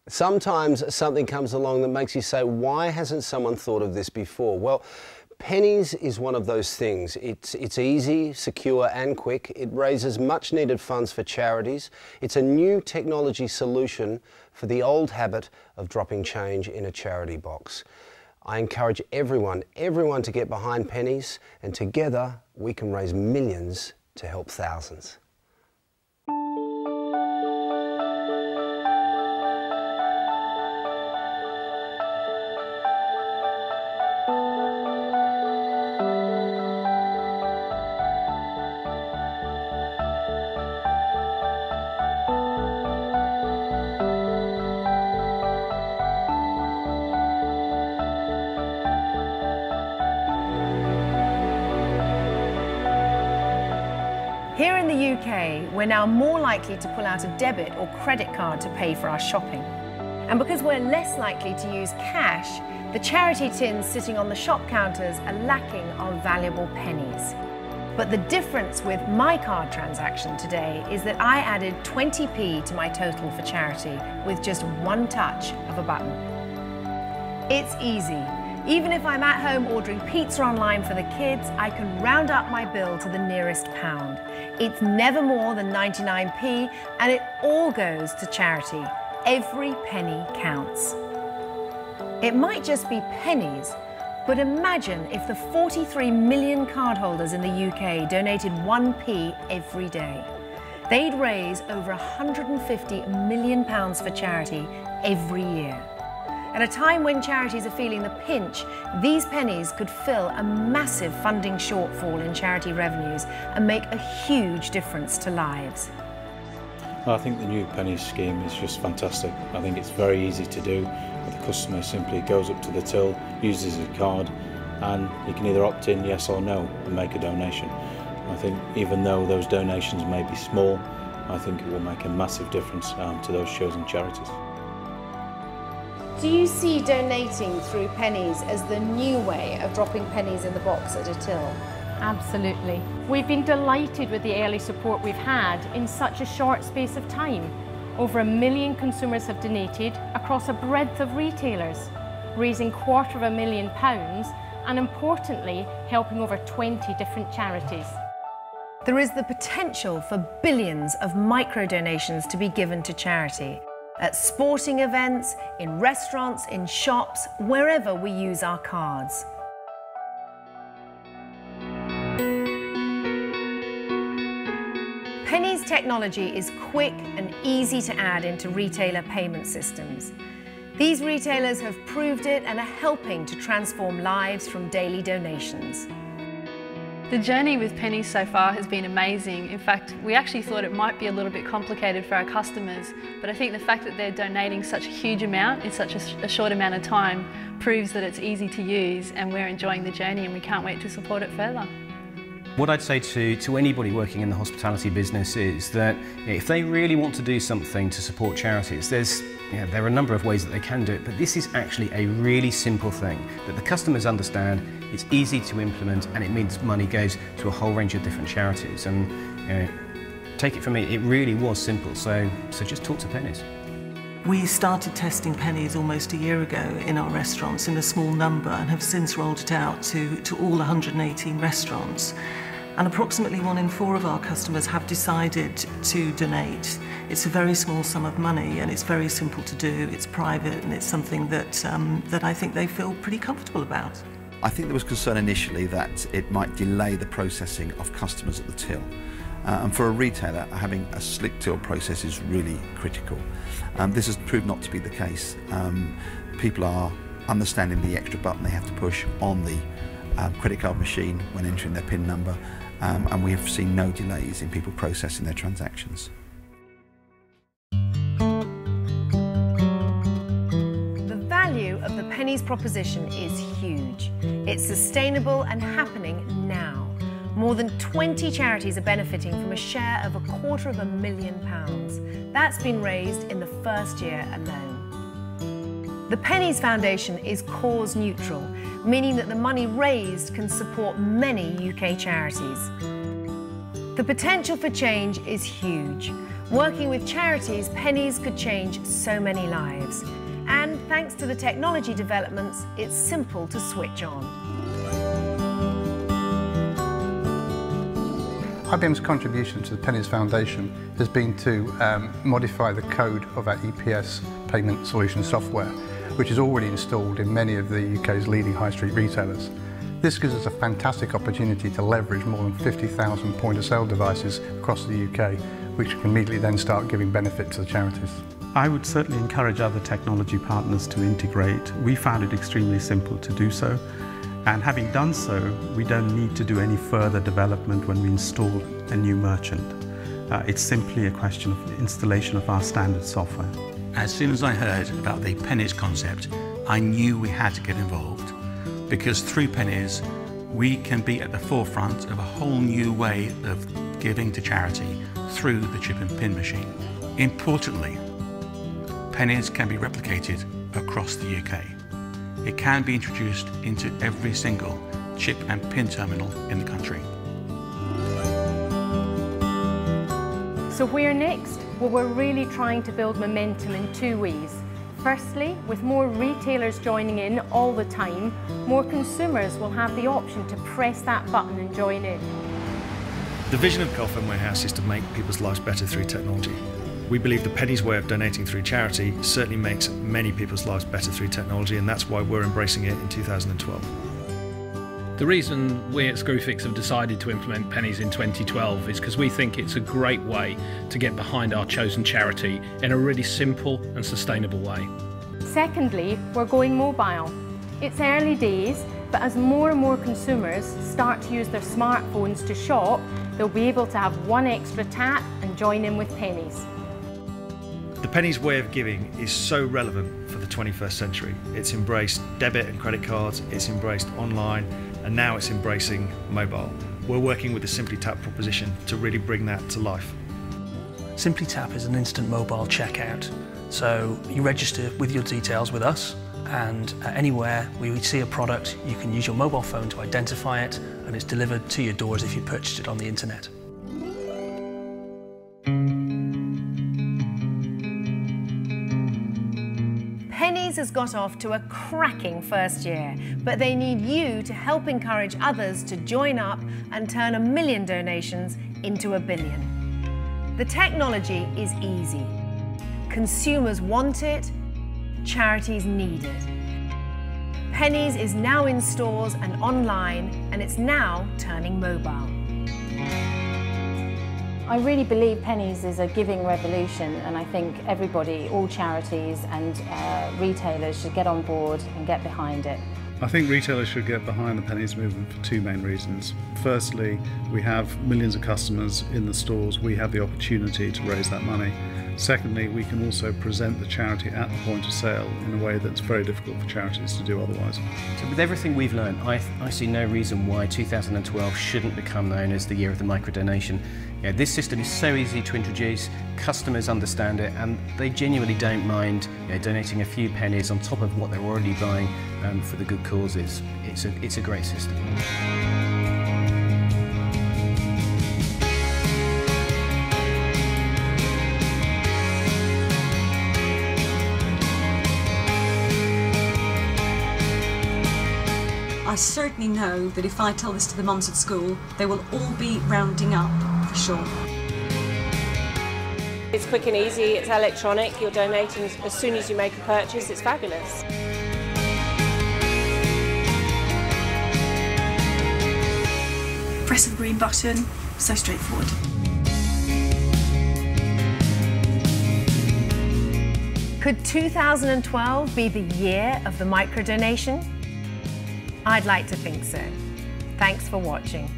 Sometimes something comes along that makes you say, why hasn't someone thought of this before? Well, Pennies is one of those things. It's easy, secure and quick. It raises much needed funds for charities. It's a new technology solution for the old habit of dropping change in a charity box. I encourage everyone to get behind Pennies, and together we can raise millions to help thousands. Here in the UK, we're now more likely to pull out a debit or credit card to pay for our shopping. And because we're less likely to use cash, the charity tins sitting on the shop counters are lacking our valuable pennies. But the difference with my card transaction today is that I added 20p to my total for charity with just one touch of a button. It's easy. Even if I'm at home ordering pizza online for the kids, I can round up my bill to the nearest pound. It's never more than 99p, and it all goes to charity. Every penny counts. It might just be pennies, but imagine if the 43 million cardholders in the UK donated 1p every day. They'd raise over £150 million for charity every year. At a time when charities are feeling the pinch, these pennies could fill a massive funding shortfall in charity revenues and make a huge difference to lives. I think the new Pennies scheme is just fantastic. I think it's very easy to do. The customer simply goes up to the till, uses his card, and he can either opt in yes or no and make a donation. I think even though those donations may be small, I think it will make a massive difference to those chosen charities. Do you see donating through Pennies as the new way of dropping pennies in the box at a till? Absolutely. We've been delighted with the early support we've had in such a short space of time. Over 1 million consumers have donated across a breadth of retailers, raising £250,000 and importantly, helping over 20 different charities. There is the potential for billions of micro-donations to be given to charity. At sporting events, in restaurants, in shops, wherever we use our cards. Pennies technology is quick and easy to add into retailer payment systems. These retailers have proved it and are helping to transform lives from daily donations. The journey with Pennies so far has been amazing. In fact, we actually thought it might be a little bit complicated for our customers, but I think the fact that they're donating such a huge amount in such a short amount of time proves that it's easy to use, and we're enjoying the journey and we can't wait to support it further. What I'd say to anybody working in the hospitality business is that if they really want to do something to support charities, there are a number of ways that they can do it, but this is actually a really simple thing that the customers understand, it's easy to implement, and it means money goes to a whole range of different charities. And take it from me, it really was simple, so just talk to Pennies. We started testing Pennies almost a year ago in our restaurants in a small number and have since rolled it out to all 118 restaurants. And approximately 1 in 4 of our customers have decided to donate. It's a very small sum of money and it's very simple to do, it's private, and it's something that I think they feel pretty comfortable about. I think there was concern initially that it might delay the processing of customers at the till. And for a retailer, having a slick till process is really critical. This has proved not to be the case. People are understanding the extra button they have to push on the credit card machine when entering their PIN number, and we have seen no delays in people processing their transactions. The value of the Pennies proposition is huge. It's sustainable and happening now. More than 20 charities are benefiting from a share of £250,000. That's been raised in the first year alone. The Pennies Foundation is cause neutral, meaning that the money raised can support many UK charities. The potential for change is huge. Working with charities, Pennies could change so many lives. And thanks to the technology developments, it's simple to switch on. IBM's contribution to the Pennies Foundation has been to modify the code of our EPS payment solution software, which is already installed in many of the UK's leading high street retailers. This gives us a fantastic opportunity to leverage more than 50,000 point-of-sale devices across the UK, which can immediately then start giving benefit to the charities. I would certainly encourage other technology partners to integrate. We found it extremely simple to do so, and having done so, we don't need to do any further development when we install a new merchant. It's simply a question of installation of our standard software. As soon as I heard about the Pennies concept, I knew we had to get involved, because through Pennies, we can be at the forefront of a whole new way of giving to charity through the chip and pin machine. Importantly, Pennies can be replicated across the UK. It can be introduced into every single chip and pin terminal in the country. So where next? Well, we're really trying to build momentum in two ways. Firstly, with more retailers joining in all the time, more consumers will have the option to press that button and join in. The vision of Coffin Warehouse is to make people's lives better through technology. We believe the Pennies way of donating through charity certainly makes many people's lives better through technology, and that's why we're embracing it in 2012. The reason we at Screwfix have decided to implement Pennies in 2012 is because we think it's a great way to get behind our chosen charity in a really simple and sustainable way. Secondly, we're going mobile. It's early days, but as more and more consumers start to use their smartphones to shop, they'll be able to have one extra tap and join in with Pennies. The Pennies way of giving is so relevant for the 21st century. It's embraced debit and credit cards, it's embraced online, and now it's embracing mobile. We're working with the Simply Tap proposition to really bring that to life. Simply Tap is an instant mobile checkout. So you register with your details with us, and anywhere we see a product, you can use your mobile phone to identify it, and it's delivered to your doors if you purchased it on the internet. Pennies has got off to a cracking first year, but they need you to help encourage others to join up and turn 1 million donations into 1 billion. The technology is easy. Consumers want it, charities need it. Pennies is now in stores and online, and it's now turning mobile. I really believe Pennies is a giving revolution, and I think everybody, all charities and retailers should get on board and get behind it. I think retailers should get behind the Pennies movement for two main reasons. Firstly, we have millions of customers in the stores. We have the opportunity to raise that money. Secondly, we can also present the charity at the point of sale in a way that's very difficult for charities to do otherwise. So with everything we've learned, I see no reason why 2012 shouldn't become known as the year of the microdonation. Yeah, this system is so easy to introduce, customers understand it, and they genuinely don't mind donating a few pennies on top of what they're already buying for the good causes. It's a great system. I certainly know that if I tell this to the mums at school, they will all be rounding up for sure. It's quick and easy, it's electronic, you're donating as soon as you make a purchase, it's fabulous. Press the green button, so straightforward. Could 2012 be the year of the microdonation? I'd like to think so. Thanks for watching.